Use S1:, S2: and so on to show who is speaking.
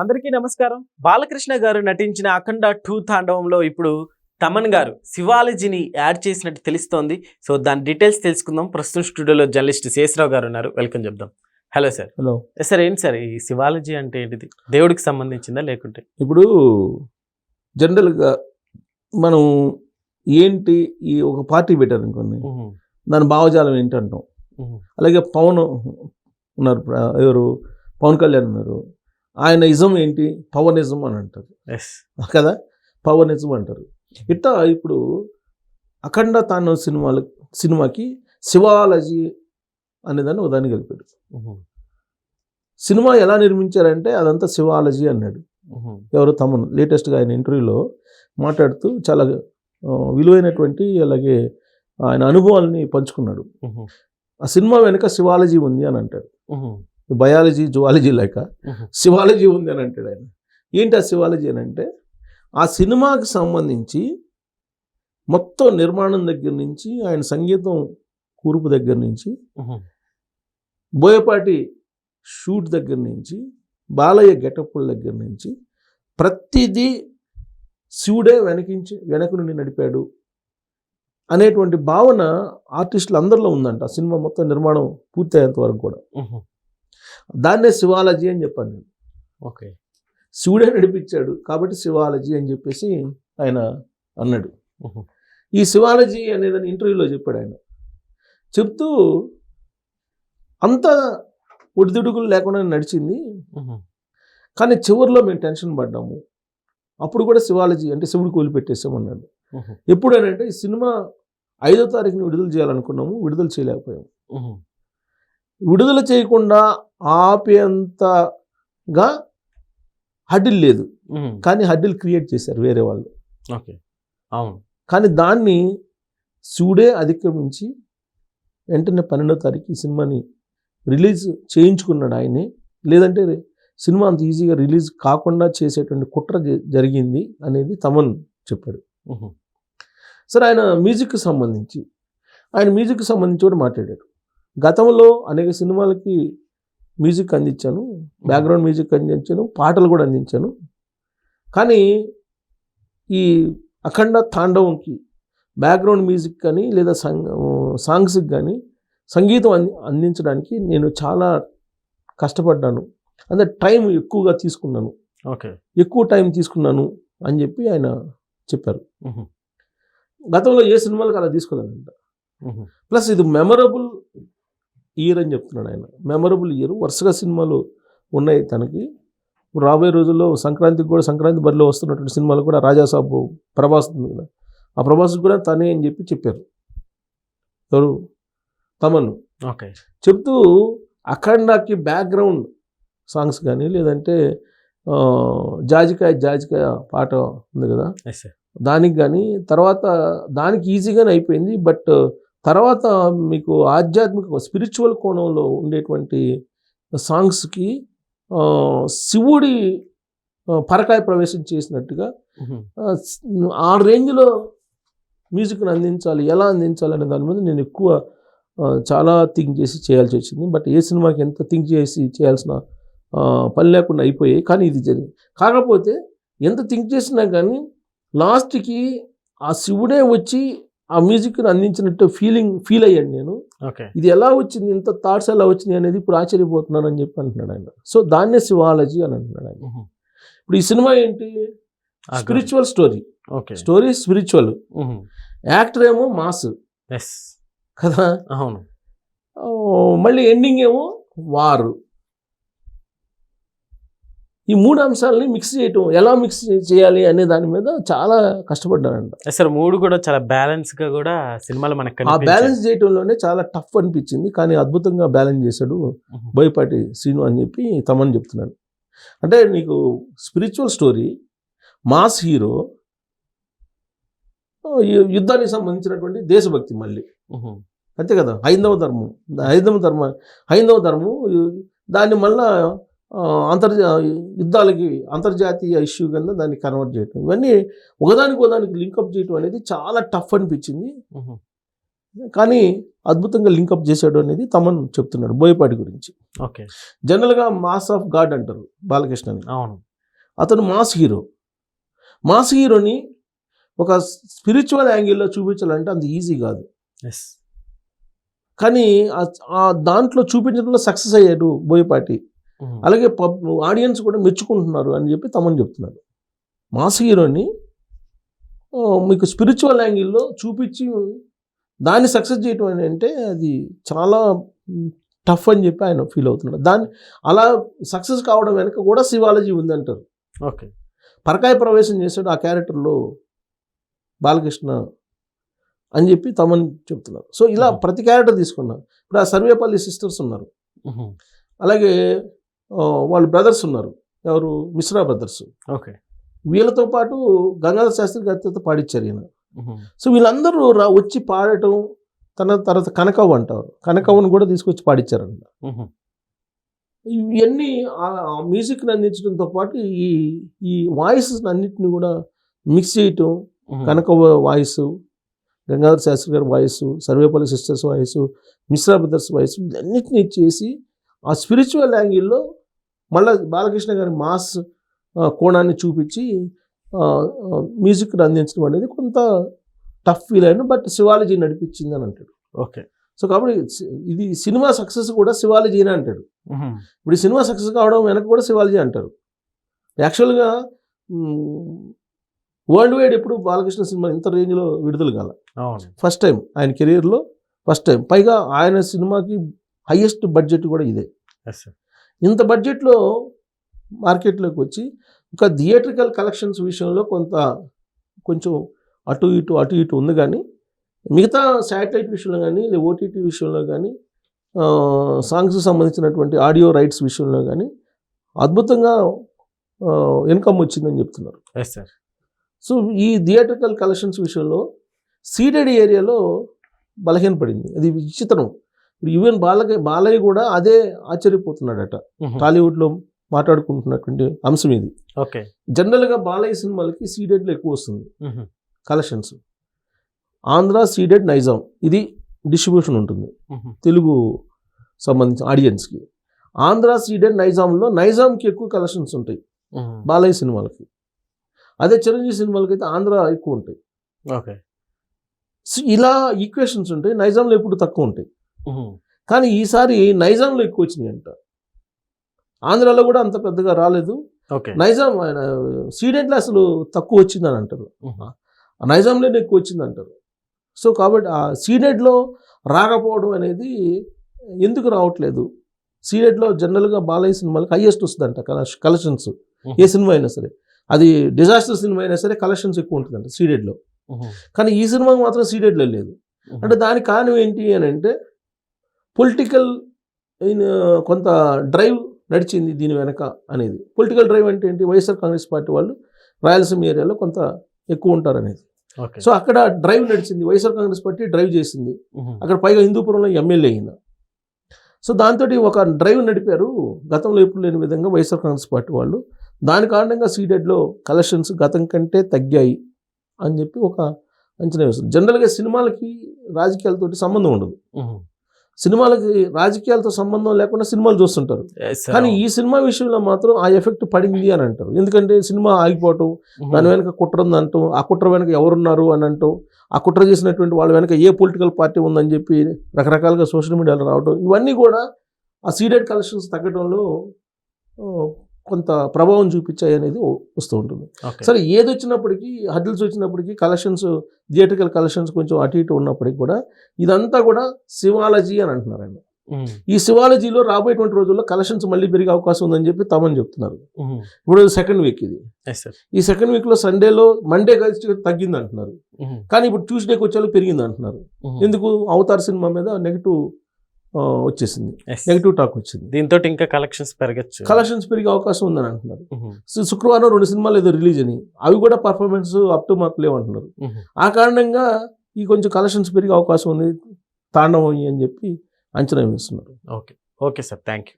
S1: అందరికీ నమస్కారం. బాలకృష్ణ గారు నటించిన అఖండ 2 తాండవంలో ఇప్పుడు తమన్ గారు శివాలజీని యాడ్ చేసినట్టు తెలుస్తోంది. సో దాని డీటెయిల్స్ తెలుసుకుందాం. ప్రస్తుతం స్టూడియోలో జర్నలిస్ట్ శేషరావు గారు ఉన్నారు. వెల్కమ్ చెప్దాం. Hello sir.
S2: హలో
S1: సార్, ఏంటి సార్ ఈ శివాలజీ అంటే ఏంటిది? దేవుడికి సంబంధించిందా లేకుంటే?
S2: ఇప్పుడు జనరల్గా మనం ఏంటి ఈ ఒక పార్టీ పెట్టారు అనుకోండి, దాని భావజాలం ఏంటి అంటాం. అలాగే పవన్ ఉన్నారు, ఎవరు పవన్ కళ్యాణ్ ఉన్నారు, ఆయన ఇజం ఏంటి, పవనిజం అని అంటారు కదా, పవనిజం అంటారు. ఇట్లా ఇప్పుడు అఖండ తాండవం సినిమాకి శివాలజీ అనేదాన్ని ఉదాహరణ కలిపాడు. సినిమా ఎలా నిర్మించారంటే అదంతా శివాలజీ అన్నాడు. ఎవరు తమను లేటెస్ట్గా ఆయన ఇంటర్వ్యూలో మాట్లాడుతూ చాలా విలువైనటువంటి అలాగే ఆయన అనుభవాలని పంచుకున్నాడు. ఆ సినిమా వెనుక శివాలజీ ఉంది అని అంటాడు. బయాలజీ జువాలజీ లేక శివాలజీ ఉంది అని అంటాడు ఆయన. ఏంటి ఆ శివాలజీ అని అంటే, ఆ సినిమాకి సంబంధించి మొత్తం నిర్మాణం దగ్గర నుంచి, ఆయన సంగీతం కూర్పు దగ్గర నుంచి, బోయపాటి షూట్ దగ్గర నుంచి, బాలయ్య గెటప్పుల దగ్గర నుంచి ప్రతిదీ శివుడే వెనక నుండి నడిపాడు అనేటువంటి భావన ఆర్టిస్టులు అందరిలో ఉందంట. ఆ సినిమా మొత్తం నిర్మాణం పూర్తయ్యేంత వరకు కూడా. దాన్నే శివాలజీ అని చెప్పాను నేను.
S1: ఓకే,
S2: శివుడే నడిపించాడు కాబట్టి శివాలజీ అని చెప్పేసి ఆయన అన్నాడు. ఈ శివాలజీ అనేదని ఇంటర్వ్యూలో చెప్పాడు ఆయన. చెప్తూ అంత ఒడిదుడుకులు లేకుండా నడిచింది, కానీ చివరిలో మేము టెన్షన్ పడ్డాము, అప్పుడు కూడా శివాలజీ అంటే శివుడికి వదిలిపెట్టేసామన్నాడు. ఎప్పుడనంటే ఈ సినిమా 5వ తారీఖున విడుదల చేయాలనుకున్నాము, విడుదల చేయలేకపోయాము. విడుదల చేయకుండా ఆపేంతగా హడ్డిల్ లేదు, కానీ హడ్డిల్ క్రియేట్ చేశారు వేరే వాళ్ళు.
S1: ఓకే, అవును.
S2: కానీ దాన్ని శివుడే అధిగమించి వెంటనే 12వ తారీఖు ఈ సినిమాని రిలీజ్ చేయించుకున్నాడు ఆయనే. లేదంటే సినిమా అంత ఈజీగా రిలీజ్ కాకుండా చేసేటువంటి కుట్ర జరిగింది అనేది తమన్ చెప్పాడు. సరే, ఆయన మ్యూజిక్కి సంబంధించి కూడా మాట్లాడాడు. గతంలో అనేక సినిమాలకి మ్యూజిక్ అందించాను, బ్యాక్గ్రౌండ్ మ్యూజిక్ అందించాను, పాటలు కూడా అందించాను. కానీ ఈ అఖండ తాండవంకి బ్యాక్గ్రౌండ్ మ్యూజిక్ కానీ లేదా సాంగ్స్కి కానీ సంగీతం అందించడానికి నేను చాలా కష్టపడ్డాను, అంటే టైం ఎక్కువగా తీసుకున్నాను, ఎక్కువ టైం తీసుకున్నాను అని చెప్పి ఆయన చెప్పారు. గతంలో ఏ సినిమాలకు అలా తీసుకోలేదంట. ప్లస్ ఇది మెమరబుల్ ఇయర్ అని చెప్తున్నాడు ఆయన. మెమరబుల్ ఇయర్, వరుసగా సినిమాలు ఉన్నాయి తనకి. రాబోయే రోజుల్లో సంక్రాంతికి కూడా, సంక్రాంతి బరిలో వస్తున్నటువంటి సినిమాలు కూడా రాజాసాబు ప్రభాస్ ఉంది కదా, ఆ ప్రభాస్ కూడా తనే అని చెప్పి చెప్పారు ఎవరు, తమన్.
S1: ఓకే,
S2: చెప్తూ అఖండాకి బ్యాక్గ్రౌండ్ సాంగ్స్ కానీ లేదంటే జాజికాయ పాట ఉంది కదా, దానికి కానీ తర్వాత దానికి ఈజీగానే అయిపోయింది. బట్ తర్వాత మీకు ఆధ్యాత్మిక స్పిరిచువల్ కోణంలో ఉండేటువంటి సాంగ్స్కి శివుడి పరకాయ ప్రవేశం చేసినట్టుగా ఆ రేంజ్లో మ్యూజిక్ని అందించాలి, ఎలా అందించాలి అనే దాని మీద నేను ఎక్కువ చాలా థింక్ చేసి చేయాల్సి వచ్చింది. బట్ ఏ సినిమాకి ఎంత థింక్ చేసి చేయాల్సిన పని లేకుండా అయిపోయాయి. కానీ ఇది జరిగింది. కాకపోతే ఎంత థింక్ చేసినా కానీ లాస్ట్కి ఆ శివుడే వచ్చి ఆ మ్యూజిక్ని అందించినట్టు ఫీల్ అయ్యాను నేను. ఇది ఎలా వచ్చింది, ఇంత థాట్స్ ఎలా వచ్చినాయి అనేది ఇప్పుడు ఆశ్చర్యపోతున్నాను అని చెప్పి అంటున్నాడు ఆయన. సో దాన్నే శివాలజీ అని అంటున్నాడు ఆయన. ఇప్పుడు ఈ సినిమా ఏంటి, స్పిరిచువల్ స్టోరీ స్పిరిచువల్, యాక్టర్ ఏమో మాస్ కదా,
S1: అవును.
S2: మళ్ళీ ఎండింగ్ ఏమో వారు. ఈ 3 అంశాలని మిక్స్ చేయటం, ఎలా మిక్స్ చేయాలి అనే దాని మీద చాలా కష్టపడ్డానంట.
S1: సార్, 3 కూడా చాలా బ్యాలెన్స్ గా కూడా సినిమాలో మనకు
S2: ఆ బ్యాలెన్స్ చేయటంలోనే చాలా టఫ్ అనిపించింది, కానీ అద్భుతంగా బ్యాలెన్స్ చేశాడు బోయపాటి శ్రీను అని చెప్పి తమన్ చెప్తున్నాడు. అంటే నీకు స్పిరిచువల్ స్టోరీ, మాస్ హీరో, యుద్ధానికి సంబంధించినటువంటి దేశభక్తి మళ్ళీ అంతే కదా, హైందవ ధర్మం దాన్ని మళ్ళా యుద్ధాలకి అంతర్జాతీయ ఇష్యూ కింద దాన్ని కన్వర్ట్ చేయటం, ఇవన్నీ ఒకదానికి లింకప్ చేయటం అనేది చాలా టఫ్ అనిపించింది. కానీ అద్భుతంగా లింకప్ చేశాడు అనేది తమన్ చెప్తున్నాడు బోయపాటి గురించి.
S1: ఓకే.
S2: జనరల్గా మాస్ ఆఫ్ గాడ్ అంటారు బాలకృష్ణని.
S1: అవును.
S2: అతను మాస్ హీరో. మాస్ హీరోని ఒక స్పిరిచువల్ యాంగిల్లో చూపించాలంటే అంత ఈజీ కాదు.
S1: ఎస్.
S2: కానీ ఆ దాంట్లో చూపించడంలో సక్సెస్ అయ్యాడు బోయపాటి. అలాగే ఆడియన్స్ కూడా మెచ్చుకుంటున్నారు అని చెప్పి తమని చెప్తున్నారు. మాస్ హీరోని మీకు స్పిరిచువల్ యాంగిల్లో చూపించి దాన్ని సక్సెస్ చేయటం అని అంటే అది చాలా టఫ్ అని చెప్పి ఆయన ఫీల్ అవుతున్నాడు. దాన్ని అలా సక్సెస్ కావడం వెనక కూడా శివాలజీ ఉందంటారు.
S1: ఓకే.
S2: పరకాయ ప్రవేశం చేశాడు ఆ క్యారెక్టర్లో బాలకృష్ణ అని చెప్పి తమని చెప్తున్నారు. సో ఇలా ప్రతి క్యారెక్టర్ తీసుకున్నారు. ఇప్పుడు ఆ సర్వేపల్లి సిస్టర్స్ ఉన్నారు, అలాగే వాళ్ళు బ్రదర్స్ ఉన్నారు, ఎవరు మిశ్రా బ్రదర్స్.
S1: ఓకే.
S2: వీళ్ళతో పాటు గంగాధర శాస్త్రి గారితో పాడిచ్చారు ఈయన. సో వీళ్ళందరూ వచ్చి పాడటం, తర్వాత కనకవ్వ అంటారు, కనకవ్వను కూడా తీసుకొచ్చి పాడిచ్చారంట. ఇవన్నీ ఆ మ్యూజిక్ని అందించడంతో పాటు ఈ వాయిస్ అన్నిటిని కూడా మిక్స్ చేయటం, కనకవ్వ వాయిస్, గంగాధర శాస్త్రి గారి voice, Sarvepalli sisters voice, Mishra brothers voice, ఇవన్నిటిని చేసి ఆ స్పిరిచువల్ యాంగిల్లో మళ్ళీ బాలకృష్ణ గారి మాస్ కోణాన్ని చూపించి మ్యూజిక్ని అందించడం అనేది కొంత టఫ్ ఫీల్ అయినా బట్ శివాలజీ నడిపించింది అని అంటాడు.
S1: ఓకే.
S2: సో కాబట్టి ఇది సినిమా సక్సెస్ కూడా శివాలజీనే అంటాడు. ఇప్పుడు ఈ సినిమా సక్సెస్ కావడం వెనక కూడా శివాలజీ అంటారు. యాక్చువల్గా వరల్డ్ వైడ్ ఎప్పుడు బాలకృష్ణ సినిమా ఇంత రేంజ్లో విడుదల కాల. ఫస్ట్ టైం ఆయన కెరీర్లో ఫస్ట్ టైం. పైగా ఆయన సినిమాకి హైయెస్ట్ బడ్జెట్ కూడా ఇదే. ఇంత బడ్జెట్లో మార్కెట్లోకి వచ్చి ఒక థియేట్రికల్ కలెక్షన్స్ విషయంలో కొంచెం అటు ఇటు ఉంది. కానీ మిగతా శాటిలైట్ విషయంలో కానీ లేదా ఓటీటీ విషయంలో కానీ సాంగ్స్కి సంబంధించినటువంటి ఆడియో రైట్స్ విషయంలో కానీ అద్భుతంగా ఇన్కమ్ వచ్చిందని చెప్తున్నారు. సో ఈ థియేట్రికల్ కలెక్షన్స్ విషయంలో సీడెడ్ ఏరియాలో బలహీనపడింది. అది విచిత్రం. ఈవెన్ బాలయ్య కూడా అదే ఆశ్చర్యపోతున్నాడట. టాలీవుడ్లో మాట్లాడుకుంటున్నటువంటి అంశం ఇది.
S1: ఓకే.
S2: జనరల్గా బాలయ్య సినిమాలకి సీడెడ్లో ఎక్కువ వస్తుంది కలెక్షన్స్. ఆంధ్ర సీడెడ్ నైజాం ఇది డిస్ట్రిబ్యూషన్ ఉంటుంది తెలుగు సంబంధించిన ఆడియన్స్కి. ఆంధ్ర సీడెడ్ నైజాంకి ఎక్కువ కలెక్షన్స్ ఉంటాయి బాలయ్య సినిమాలకి. అదే చిరంజీవి సినిమాలకి అయితే ఆంధ్ర ఎక్కువ ఉంటాయి.
S1: ఓకే.
S2: సో ఇలా ఈక్వేషన్స్ ఉంటాయి. నైజాంలో ఎప్పుడు తక్కువ ఉంటాయి. కానీ ఈసారి నైజాంలో ఎక్కువ వచ్చినాయి అంట. ఆంధ్రాలో కూడా అంత పెద్దగా రాలేదు. నైజాం సీడెడ్లో అసలు తక్కువ వచ్చిందని అంటారు, నైజాంలోనే ఎక్కువ వచ్చింది అంటారు. సో కాబట్టి ఆ సీడెడ్లో రాకపోవడం అనేది ఎందుకు రావట్లేదు? సీడెడ్లో జనరల్గా బాలయ్య సినిమాలకు హైయెస్ట్ వస్తుందంట కలెక్షన్స్. ఏ సినిమా అయినా సరే, అది డిజాస్టర్ సినిమా అయినా సరే కలెక్షన్స్ ఎక్కువ ఉంటుందంట సీడెడ్లో. కానీ ఈ సినిమాకి మాత్రం సీడెడ్లో లేదు. అంటే దానికి కారణం ఏంటి అని అంటే పొలిటికల్ కొంత డ్రైవ్ నడిచింది దీని వెనక అనేది. పొలిటికల్ డ్రైవ్ అంటే ఏంటి? వైఎస్ఆర్ కాంగ్రెస్ పార్టీ వాళ్ళు రాయలసీమ ఏరియాలో కొంత ఎక్కువ ఉంటారు అనేది. సో అక్కడ డ్రైవ్ నడిచింది, వైఎస్ఆర్ కాంగ్రెస్ పార్టీ డ్రైవ్ చేసింది. అక్కడ పైగా హిందూపురంలో ఎమ్మెల్యే అయినా. సో దాంతో ఒక డ్రైవ్ నడిపారు గతంలో ఎప్పుడు లేని విధంగా వైఎస్ఆర్ కాంగ్రెస్ పార్టీ వాళ్ళు. దాని కారణంగా సీడెడ్లో కలెక్షన్స్ గతం కంటే తగ్గాయి అని చెప్పి ఒక అంచనా వేస్తుంది. జనరల్గా సినిమాలకి రాజకీయాలతో సంబంధం ఉండదు. సినిమాలకి రాజకీయాలతో సంబంధం లేకుండా సినిమాలు చూస్తుంటారు. కానీ ఈ సినిమా విషయంలో మాత్రం ఆ ఎఫెక్ట్ పడింది అని అంటారు. ఎందుకంటే సినిమా ఆగిపోవటం, దాని వెనక కుట్ర ఉందంటాం, ఆ కుట్ర వెనక ఎవరున్నారు అని అంటాం, ఆ కుట్ర చేసినటువంటి వాళ్ళ వెనక ఏ పొలిటికల్ పార్టీ ఉందని చెప్పి రకరకాలుగా సోషల్ మీడియాలో రావడం, ఇవన్నీ కూడా ఆ సీడెడ్ కలెక్షన్స్ తగ్గడంలో కొంత ప్రభావం చూపించాయి అనేది వస్తూ ఉంటుంది. సరే, ఏది వచ్చినప్పటికీ హడ్డిల్స్ వచ్చినప్పటికీ కలెక్షన్స్, థియేట్రికల్ కలెక్షన్స్ కొంచెం అటు ఇటు ఉన్నప్పటికీ కూడా ఇదంతా కూడా శివాలజీ అని అంటున్నారు ఆయన. ఈ శివాలజీలో రాబోయేటువంటి రోజుల్లో కలెక్షన్స్ మళ్ళీ పెరిగే అవకాశం ఉందని చెప్పి తమని చెప్తున్నారు. ఇప్పుడు సెకండ్ వీక్ ఇది. ఈ సెకండ్ వీక్లో సండేలో మండే కలిసి తగ్గింది అంటున్నారు, కానీ ఇప్పుడు ట్యూస్డేకి వచ్చేలా పెరిగింది అంటున్నారు. ఎందుకు? అవతార్ సినిమా మీద నెగిటివ్ వచ్చేసింది, నెగిటివ్ టాక్ వచ్చింది.
S1: దీంతో ఇంకా కలెక్షన్స్
S2: పెరిగే అవకాశం ఉందని అంటున్నారు. శుక్రవారం 2 సినిమాలు ఏదో రిలీజ్ అని, అవి కూడా పర్ఫార్మెన్స్ అప్ టు మార్క్ లేవంటున్నారు. ఆ కారణంగా ఈ కొంచెం కలెక్షన్స్ పెరిగే అవకాశం ఉంది తాండవం అని చెప్పి అంచనా వేస్తున్నారు.
S1: Okay sir, thank you.